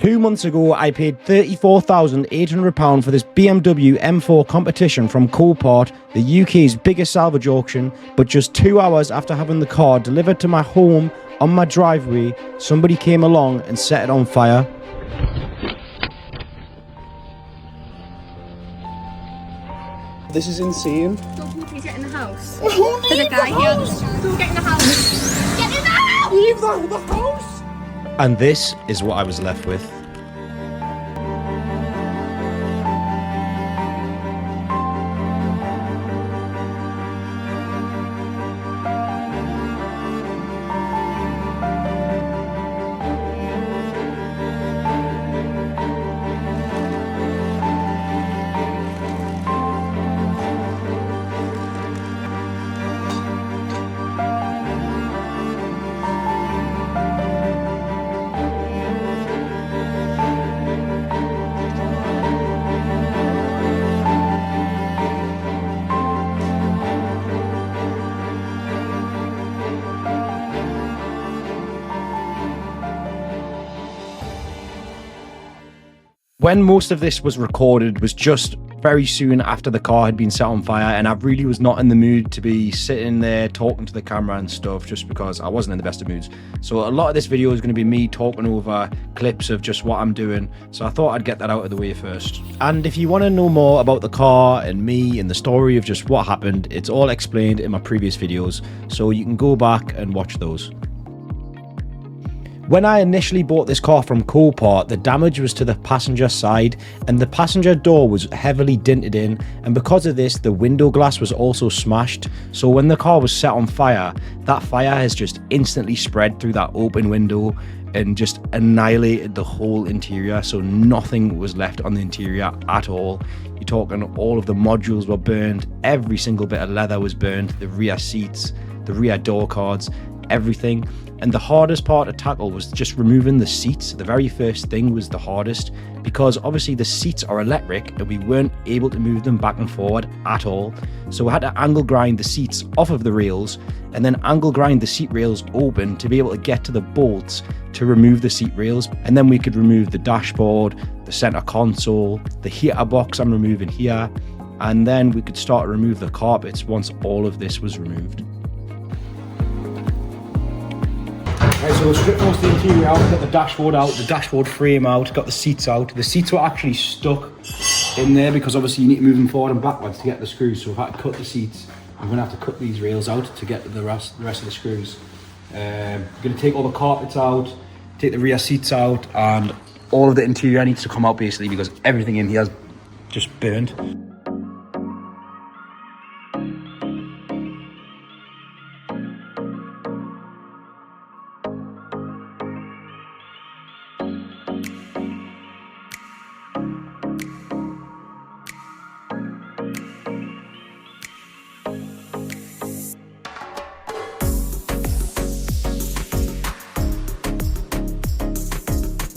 2 months ago, I paid £34,800 for this BMW M4 Competition from Copart, the UK's biggest salvage auction, but just 2 hours after having the car delivered to my home on my driveway, somebody came along and set it on fire. This is insane. Don't please get in the house. There's a guy here. Don't get in the house. Get in the house! Leave the house! And this is what I was left with. When most of this was recorded was just very soon after the car had been set on fire, and I really was not in the mood to be sitting there talking to the camera and stuff, just because I wasn't in the best of moods. So a lot of this video is going to be me talking over clips of just what I'm doing, so I thought I'd get that out of the way first. And if you want to know more about the car and me and the story of just what happened, it's all explained in my previous videos, so you can go back and watch those. When I initially bought this car from Copart, the damage was to the passenger side, and the passenger door was heavily dinted in, and because of this the window glass was also smashed. So when the car was set on fire, that fire has just instantly spread through that open window and just annihilated the whole interior, so nothing was left on the interior at all. You're talking all of the modules were burned, every single bit of leather was burned, the rear seats, the rear door cards, everything. And the hardest part to tackle was just removing the seats. The very first thing was the hardest, because obviously the seats are electric and we weren't able to move them back and forward at all. So we had to angle grind the seats off of the rails and then angle grind the seat rails open to be able to get to the bolts to remove the seat rails. And then we could remove the dashboard, the center console, the heater box I'm removing here, and then we could start to remove the carpets once all of this was removed. Right, so we stripped most of the interior out, got the dashboard out, the dashboard frame out, got the seats out. The seats were actually stuck in there because obviously you need to move them forward and backwards to get the screws. So we've had to cut the seats. I'm going to have to cut these rails out to get the rest of the screws. I'm going to take all the carpets out, take the rear seats out, and all of the interior needs to come out basically because everything in here is just burned.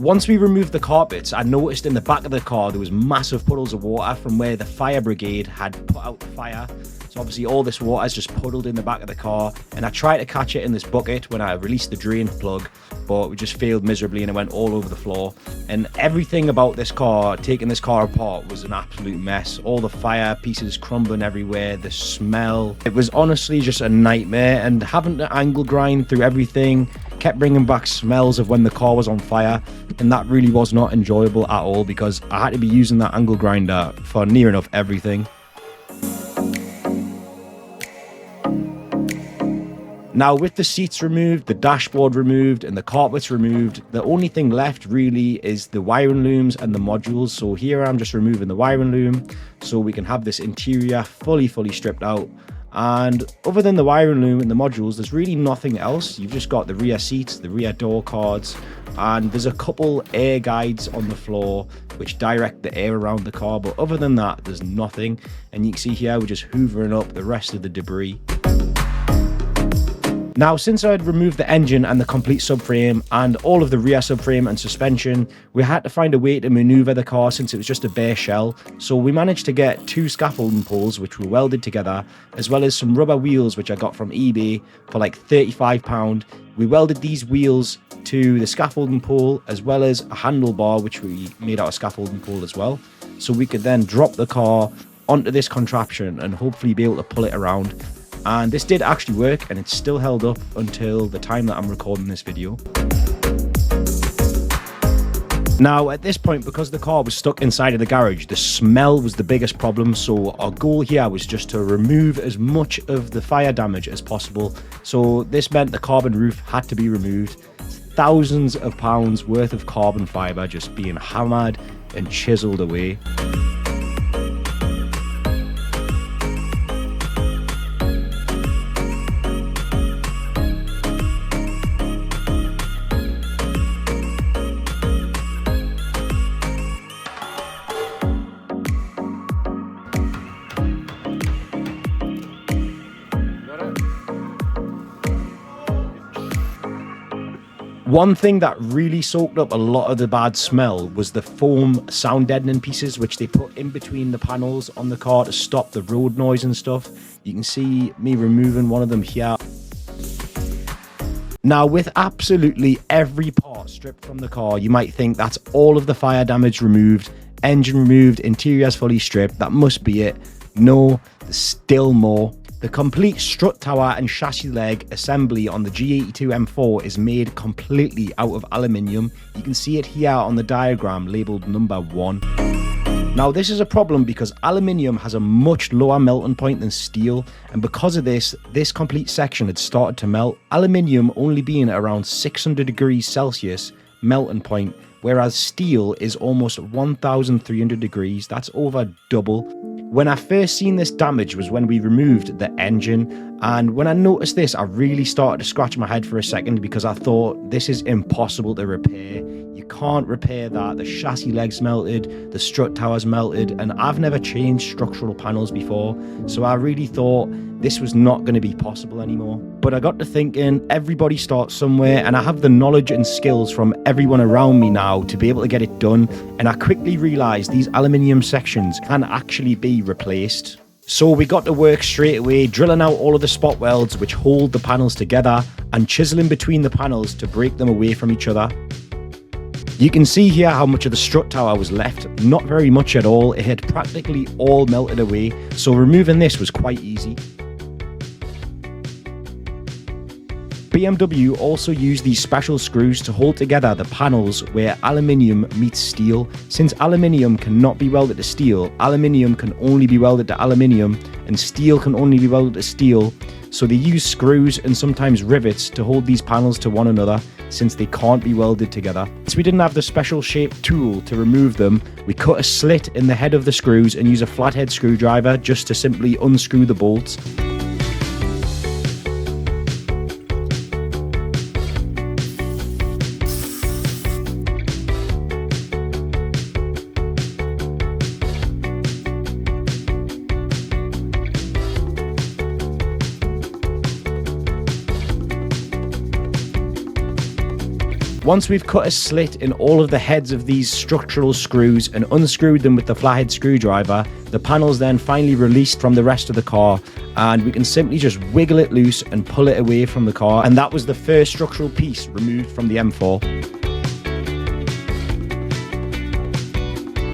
Once we removed the carpets, I noticed in the back of the car there was massive puddles of water from where the fire brigade had put out the fire. So obviously all this water is just puddled in the back of the car, and I tried to catch it in this bucket when I released the drain plug, but we just failed miserably and it went all over the floor. And everything about this car, taking this car apart, was an absolute mess. All the fire pieces crumbling everywhere, the smell. It was honestly just a nightmare, and having to angle grind through everything kept bringing back smells of when the car was on fire, and that really was not enjoyable at all because I had to be using that angle grinder for near enough everything. Now with the seats removed, the dashboard removed, and the carpets removed, the only thing left really is the wiring looms and the modules. So here I'm just removing the wiring loom so we can have this interior fully stripped out. And other than the wiring loom and the modules, there's really nothing else. You've just got the rear seats, the rear door cards, and there's a couple air guides on the floor which direct the air around the car, but other than that there's nothing. And you can see here we're just hoovering up the rest of the debris. Now, since I had removed the engine and the complete subframe and all of the rear subframe and suspension, we had to find a way to maneuver the car since it was just a bare shell. So we managed to get 2 scaffolding poles which were welded together, as well as some rubber wheels which I got from eBay for like £35. We welded these wheels to the scaffolding pole, as well as a handlebar which we made out of scaffolding pole as well, so we could then drop the car onto this contraption and hopefully be able to pull it around. And this did actually work, and it's still held up until the time that I'm recording this video. Now, at this point, because the car was stuck inside of the garage, the smell was the biggest problem. So our goal here was just to remove as much of the fire damage as possible. So this meant the carbon roof had to be removed. Thousands of pounds worth of carbon fiber just being hammered and chiseled away. One thing that really soaked up a lot of the bad smell was the foam sound deadening pieces which they put in between the panels on the car to stop the road noise and stuff. You can see me removing one of them here. Now, with absolutely every part stripped from the car, you might think that's all of the fire damage removed, engine removed, interiors fully stripped, that must be it. No, there's still more. The complete strut tower and chassis leg assembly on the G82 M4 is made completely out of aluminium. You can see it here on the diagram labelled number 1. Now, this is a problem because aluminium has a much lower melting point than steel, and because of this, this complete section had started to melt, aluminium only being around 600 degrees Celsius melting point, whereas steel is almost 1,300 degrees. That's over double. When I first seen this damage was when we removed the engine, and when I noticed this, I really started to scratch my head for a second because I thought, this is impossible to repair. You can't repair that. The chassis legs melted, the strut towers melted, and I've never changed structural panels before, so I really thought this was not going to be possible anymore. But I got to thinking, everybody starts somewhere, and I have the knowledge and skills from everyone around me now to be able to get it done, and I quickly realised these aluminium sections can actually be replaced. So we got to work straight away, drilling out all of the spot welds which hold the panels together and chiseling between the panels to break them away from each other. You can see here how much of the strut tower was left, not very much at all. It had practically all melted away, so removing this was quite easy. BMW also used these special screws to hold together the panels where aluminium meets steel. Since aluminium cannot be welded to steel, aluminium can only be welded to aluminium, and steel can only be welded to steel. So they use screws and sometimes rivets to hold these panels to one another, since they can't be welded together. Since we didn't have the special shaped tool to remove them, we cut a slit in the head of the screws and use a flathead screwdriver just to simply unscrew the bolts. Once we've cut a slit in all of the heads of these structural screws and unscrewed them with the flathead screwdriver, the panel's then finally released from the rest of the car, and we can simply just wiggle it loose and pull it away from the car, and that was the first structural piece removed from the M4.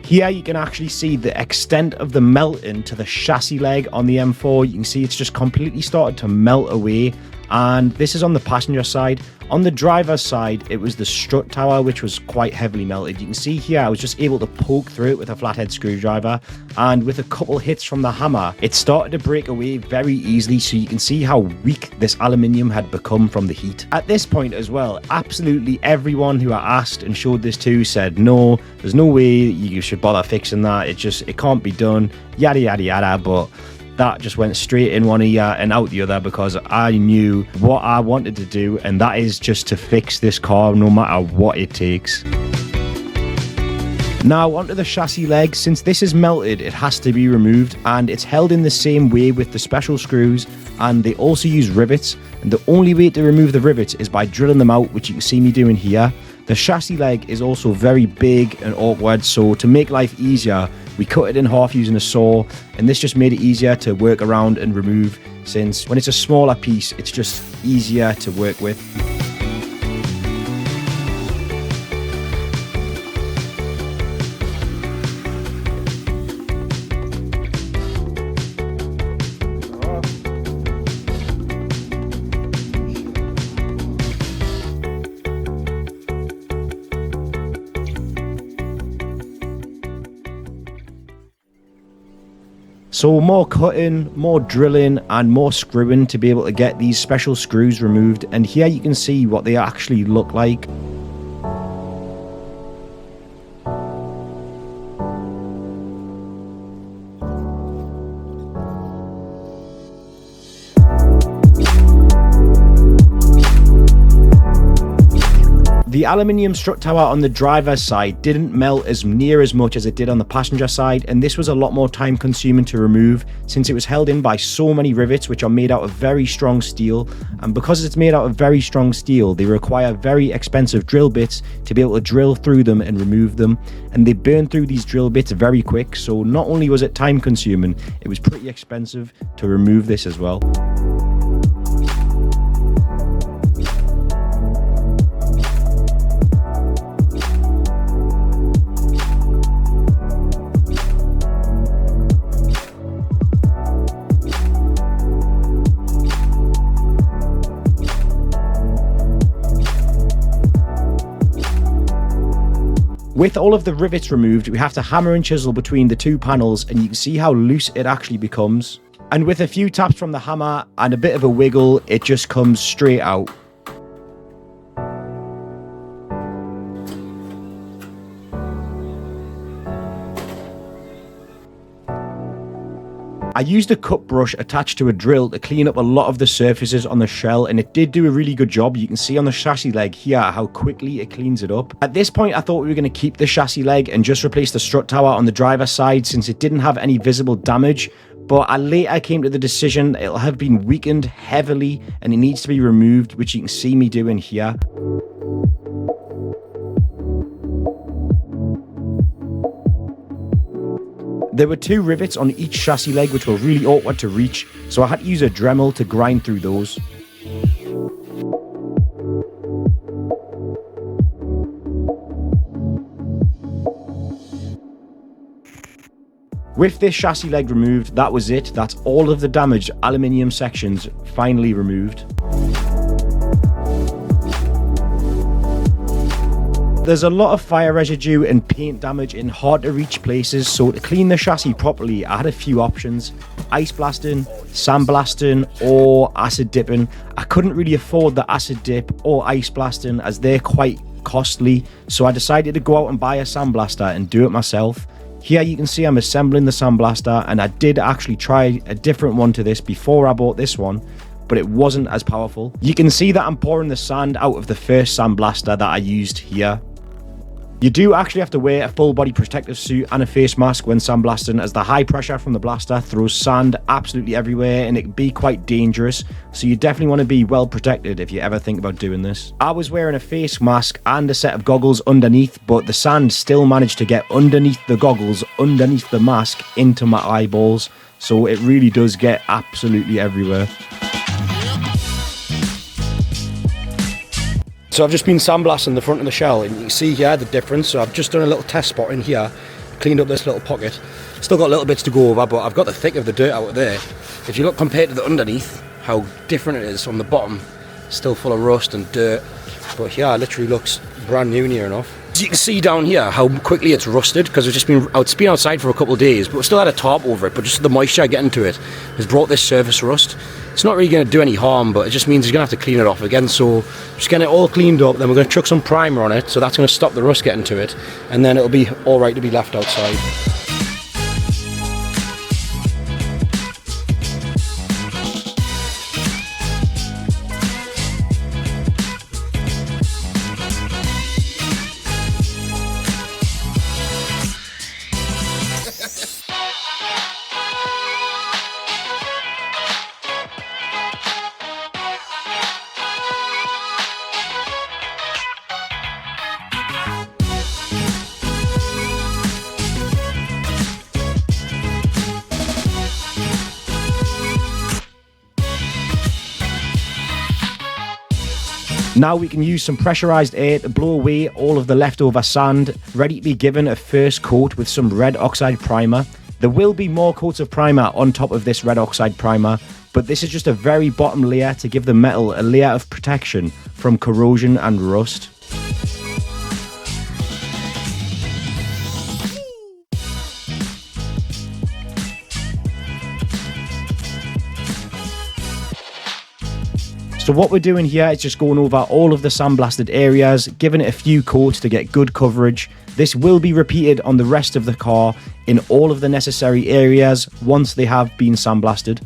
Here you can actually see the extent of the melting to the chassis leg on the M4. You can see it's just completely started to melt away, and this is on the passenger side. On the driver's side, it was the strut tower, which was quite heavily melted. You can see here, I was just able to poke through it with a flathead screwdriver, and with a couple hits from the hammer, it started to break away very easily, so you can see how weak this aluminium had become from the heat. At this point as well, absolutely everyone who I asked and showed this to said, no, there's no way you should bother fixing that. It can't be done, yada, yada, yada, but that just went straight in one ear and out the other because I knew what I wanted to do, and that is just to fix this car no matter what it takes. Now onto the chassis leg. Since this is melted, it has to be removed, and it's held in the same way with the special screws, and they also use rivets, and the only way to remove the rivets is by drilling them out, which you can see me doing here. The chassis leg is also very big and awkward, so to make life easier, we cut it in half using a saw, and this just made it easier to work around and remove, since when it's a smaller piece, it's just easier to work with. So more cutting, more drilling, and more screwing to be able to get these special screws removed, and here you can see what they actually look like. The aluminium strut tower on the driver's side didn't melt as near as much as it did on the passenger side, and this was a lot more time consuming to remove since it was held in by so many rivets which are made out of very strong steel, and because it's made out of very strong steel, they require very expensive drill bits to be able to drill through them and remove them, and they burn through these drill bits very quick, so not only was it time consuming, it was pretty expensive to remove this as well. With all of the rivets removed, we have to hammer and chisel between the two panels, and you can see how loose it actually becomes. And with a few taps from the hammer and a bit of a wiggle, it just comes straight out. I used a cut brush attached to a drill to clean up a lot of the surfaces on the shell, and it did do a really good job. You can see on the chassis leg here how quickly it cleans it up. At this point I thought we were going to keep the chassis leg and just replace the strut tower on the driver's side since it didn't have any visible damage, but I later came to the decision it'll have been weakened heavily and it needs to be removed, which you can see me doing here. There were two rivets on each chassis leg which were really awkward to reach, so I had to use a Dremel to grind through those. With this chassis leg removed, that was it. That's all of the damaged aluminium sections finally removed. There's a lot of fire residue and paint damage in hard to reach places, so to clean the chassis properly I had a few options: ice blasting, sandblasting, or acid dipping. I couldn't really afford the acid dip or ice blasting as they're quite costly, so I decided to go out and buy a sandblaster and do it myself. Here you can see I'm assembling the sandblaster, and I did actually try a different one to this before I bought this one, but it wasn't as powerful. You can see that I'm pouring the sand out of the first sandblaster that I used here. You do actually have to wear a full body protective suit and a face mask when sandblasting, as the high pressure from the blaster throws sand absolutely everywhere and it can be quite dangerous, so you definitely want to be well protected if you ever think about doing this. I was wearing a face mask and a set of goggles underneath, but the sand still managed to get underneath the goggles, underneath the mask, into my eyeballs, so it really does get absolutely everywhere. So I've just been sandblasting the front of the shell, and you can see here the difference. So I've just done a little test spot in here, cleaned up this little pocket. Still got little bits to go over, but I've got the thick of the dirt out of there. If you look compared to the underneath, how different it is on the bottom, still full of rust and dirt. But here it literally looks brand new near enough. As you can see down here how quickly it's rusted, because it's been outside for a couple of days, but we still had a tarp over it, but just the moisture getting to it has brought this surface rust. It's not really going to do any harm, but it just means you're going to have to clean it off again. So just getting it all cleaned up, then we're going to chuck some primer on it, so that's going to stop the rust getting to it, and then it'll be alright to be left outside. Now we can use some pressurized air to blow away all of the leftover sand, ready to be given a first coat with some red oxide primer. There will be more coats of primer on top of this red oxide primer, but this is just a very bottom layer to give the metal a layer of protection from corrosion and rust. So what we're doing here is just going over all of the sandblasted areas, giving it a few coats to get good coverage. This will be repeated on the rest of the car in all of the necessary areas once they have been sandblasted.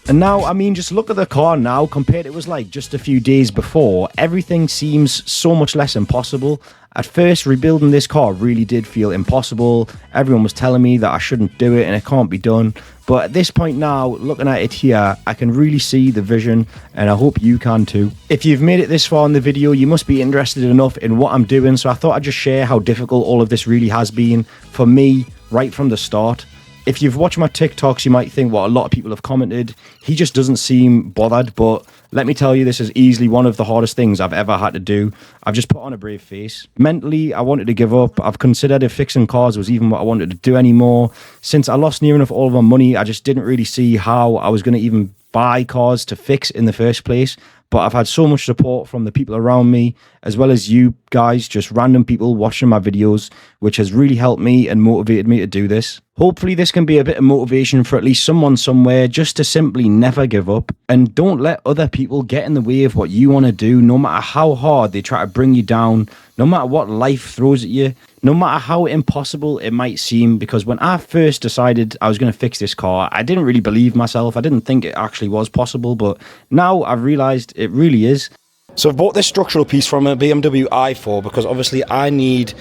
And now, I mean, just look at the car now compared to it was like just a few days before. Everything seems so much less impossible. At first, rebuilding this car really did feel impossible. Everyone was telling me that I shouldn't do it and it can't be done. But at this point now, looking at it here, I can really see the vision, and I hope you can too. If you've made it this far in the video, you must be interested enough in what I'm doing. So I thought I'd just share how difficult all of this really has been for me right from the start. If you've watched my TikToks, you might think what a lot of people have commented. He just doesn't seem bothered, but let me tell you, this is easily one of the hardest things I've ever had to do. I've just put on a brave face. Mentally, I wanted to give up. I've considered if fixing cars was even what I wanted to do anymore. Since I lost near enough all of my money, I just didn't really see how I was going to even buy cars to fix in the first place. But I've had so much support from the people around me, as well as you guys, just random people watching my videos, which has really helped me and motivated me to do this. Hopefully this can be a bit of motivation for at least someone somewhere, just to simply never give up. And don't let other people get in the way of what you want to do, no matter how hard they try to bring you down, no matter what life throws at you, no matter how impossible it might seem. Because when I first decided I was going to fix this car, I didn't really believe myself. I didn't think it actually was possible, but now I've realized it really is. So I've bought this structural piece from a BMW i4 because obviously I need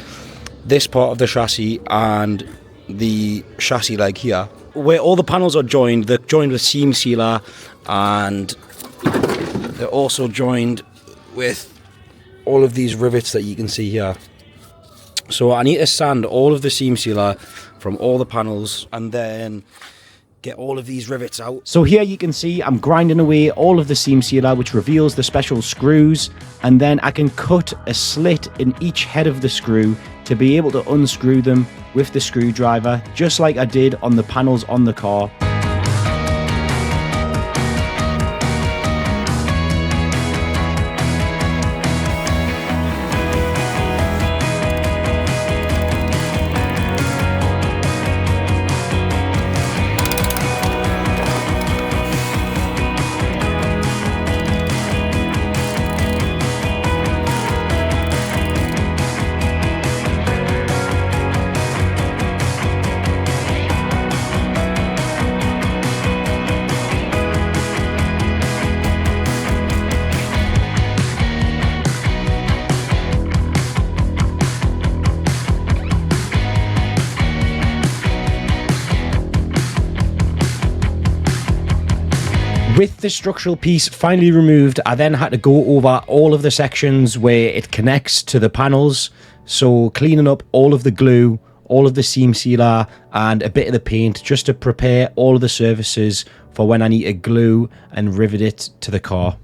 this part of the chassis and the chassis leg here, where all the panels are joined. They're joined with seam sealer, and they're also joined with all of these rivets that you can see here. So I need to sand all of the seam sealer from all the panels and then get all of these rivets out. So here you can see I'm grinding away all of the seam sealer, which reveals the special screws, and then I can cut a slit in each head of the screw to be able to unscrew them with the screwdriver, just like I did on the panels on the car. With the structural piece finally removed, I then had to go over all of the sections where it connects to the panels. So cleaning up all of the glue, all of the seam sealer, and a bit of the paint, just to prepare all of the surfaces for when I need to glue and rivet it to the car.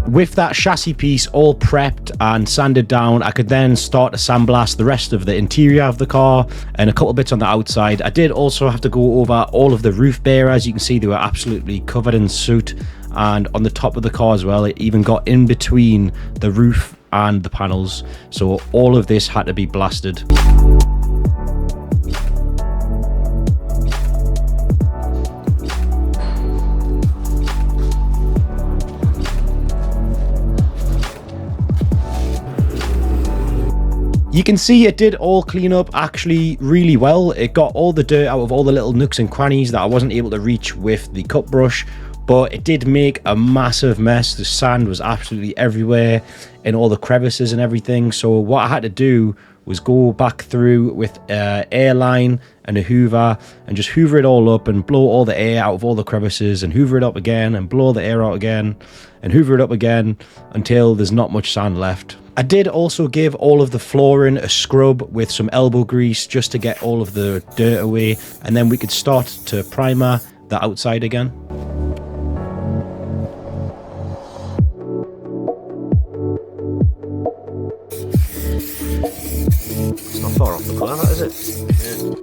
With that chassis piece all prepped and sanded down, I could then start to sandblast the rest of the interior of the car and a couple bits on the outside. I did also have to go over all of the roof bearers. You can see they were absolutely covered in soot, and on the top of the car as well, it even got in between the roof and the panels. So all of this had to be blasted. You can see it did all clean up actually really well. It got all the dirt out of all the little nooks and crannies that I wasn't able to reach with the cut brush, but it did make a massive mess. The sand was absolutely everywhere in all the crevices and everything. So what I had to do was go back through with an air line and a hoover and just hoover it all up and blow all the air out of all the crevices, and hoover it up again and blow the air out again and hoover it up again until there's not much sand left. I did also give all of the flooring a scrub with some elbow grease just to get all of the dirt away, and then we could start to primer the outside again. It's not far off the colour, that is it? Yeah.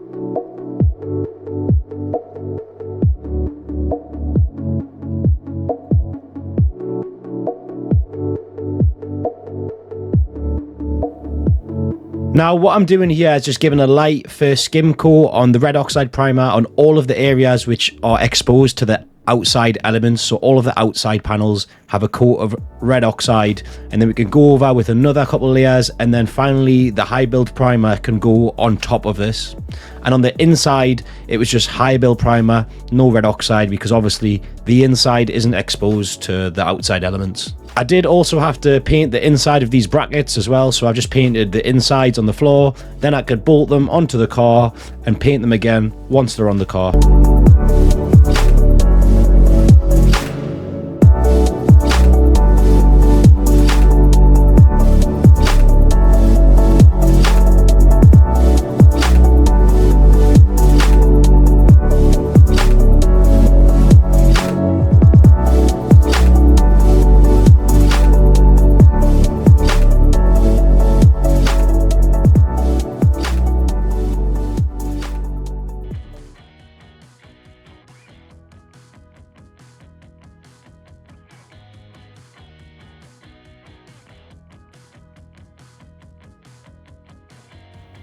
Now what I'm doing here is just giving a light first skim coat on the red oxide primer on all of the areas which are exposed to the outside elements. So all of the outside panels have a coat of red oxide, and then we can go over with another couple of layers, and then finally the high build primer can go on top of this. And on the inside it was just high build primer, no red oxide, because obviously the inside isn't exposed to the outside elements. I did also have to paint the inside of these brackets as well, so I just painted the insides on the floor, then I could bolt them onto the car and paint them again once they're on the car.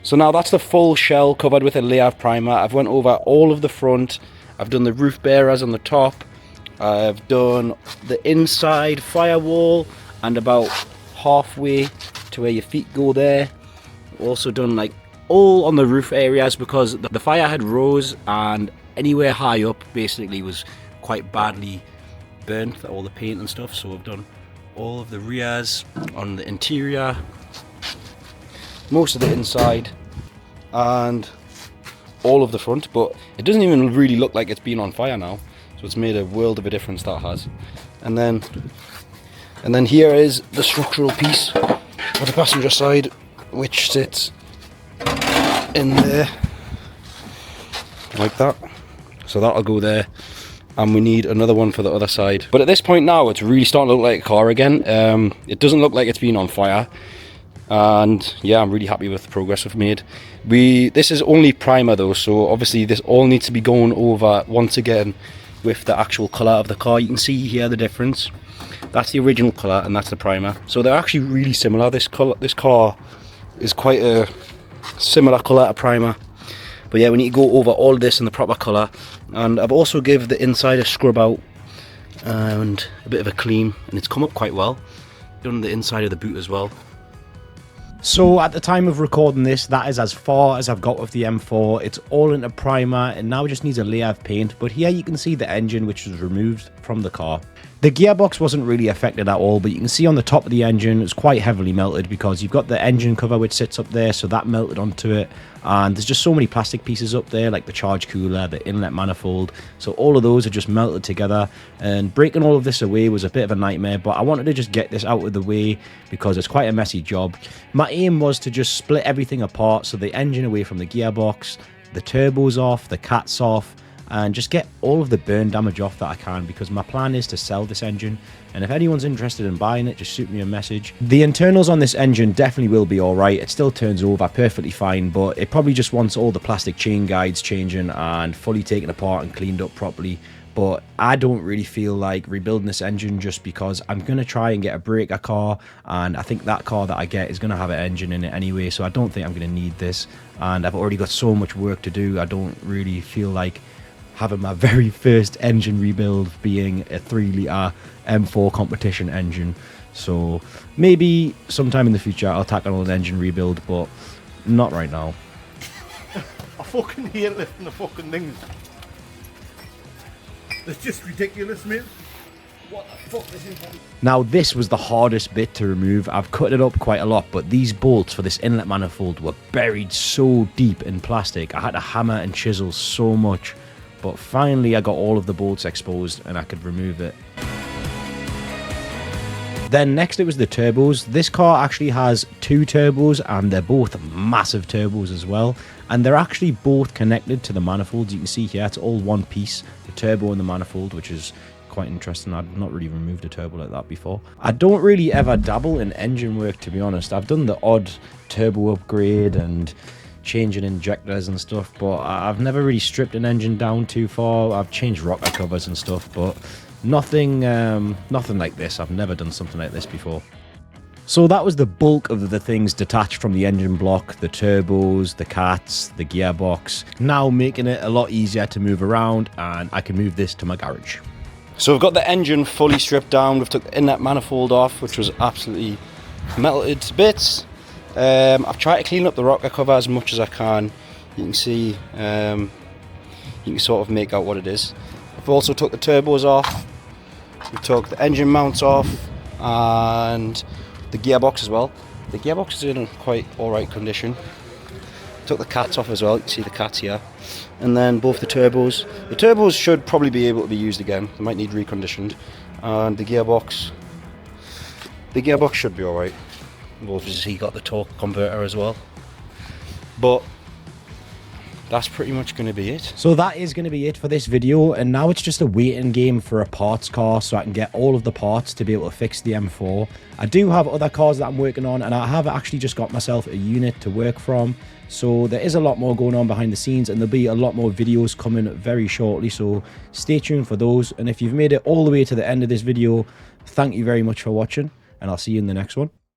So now that's the full shell covered with a layer of primer. I've went over all of the front, I've done the roof bearers on the top, I've done the inside firewall and about halfway to where your feet go there. Also done like all on the roof areas because the fire had rose, and anywhere high up basically was quite badly burnt, all the paint and stuff. So I've done all of the rears on the interior, most of the inside, and all of the front, but it doesn't even really look like it's been on fire now, so it's made a world of a difference, that has. And then here is the structural piece for the passenger side, which sits in there like that, so that'll go there, and we need another one for the other side. But at this point now it's really starting to look like a car again. It doesn't look like it's been on fire, and yeah, I'm really happy with the progress we've made. This is only primer though, so obviously this all needs to be going over once again with the actual colour of the car. You can see here the difference. That's the original colour and that's the primer, so they're actually really similar. This car is quite a similar colour to primer, but yeah, we need to go over all this in the proper colour. And I've also given the inside a scrub out and a bit of a clean, and it's come up quite well. Done the inside of the boot as well. So at the time of recording this, that is as far as I've got with the M4. It's all into primer and now it just needs a layer of paint. But here you can see the engine, which was removed from the car. The gearbox wasn't really affected at all, but you can see on the top of the engine it's quite heavily melted because you've got the engine cover which sits up there, so that melted onto it. And there's just so many plastic pieces up there, like the charge cooler, the inlet manifold, so all of those are just melted together, and breaking all of this away was a bit of a nightmare. But I wanted to just get this out of the way because it's quite a messy job. My aim was to just split everything apart, so the engine away from the gearbox, the turbos off, the cats off, and just get all of the burn damage off that I can, because my plan is to sell this engine, and if anyone's interested in buying it, just shoot me a message. The internals on this engine definitely will be alright. It still turns over perfectly fine, but it probably just wants all the plastic chain guides changing and fully taken apart and cleaned up properly. But I don't really feel like rebuilding this engine, just because I'm going to try and get a breaker car, and I think that car that I get is going to have an engine in it anyway, so I don't think I'm going to need this, and I've already got so much work to do. I don't really feel like having my very first engine rebuild being a 3-litre M4 Competition engine. So maybe sometime in the future I'll tackle an engine rebuild, but not right now. I fucking hate lifting the fucking things. It's just ridiculous, mate. What the fuck is in here? Now this was the hardest bit to remove. I've cut it up quite a lot, but these bolts for this inlet manifold were buried so deep in plastic. I had to hammer and chisel so much, but finally I got all of the bolts exposed and I could remove it. Then next it was the turbos. This car actually has 2 turbos and they're both massive turbos as well. And they're actually both connected to the manifolds. You can see here, it's all one piece, the turbo and the manifold, which is quite interesting. I've not really removed a turbo like that before. I don't really ever dabble in engine work, to be honest. I've done the odd turbo upgrade and changing injectors and stuff, but I've never really stripped an engine down too far. I've changed rocker covers and stuff, but nothing like this. I've never done something like this before. So that was the bulk of the things detached from the engine block, the turbos, the cats, the gearbox. Now making it a lot easier to move around, and I can move this to my garage. So we've got the engine fully stripped down. We've took the inlet manifold off, which was absolutely melted to bits. I've tried to clean up the rocker cover as much as I can. You can see, you can sort of make out what it is. I've also took the turbos off. We took the engine mounts off and the gearbox as well. The gearbox is in quite alright condition. Took the cats off as well. You can see the cats here. And then both the turbos. The turbos should probably be able to be used again. They might need reconditioned. And the gearbox should be alright. We've obviously got the torque converter as well. But that's pretty much going to be it. So that is going to be it for this video, and now it's just a waiting game for a parts car so I can get all of the parts to be able to fix the M4. I do have other cars that I'm working on, and I have actually just got myself a unit to work from, so there is a lot more going on behind the scenes, and there'll be a lot more videos coming very shortly, so stay tuned for those. And if you've made it all the way to the end of this video, thank you very much for watching, and I'll see you in the next one.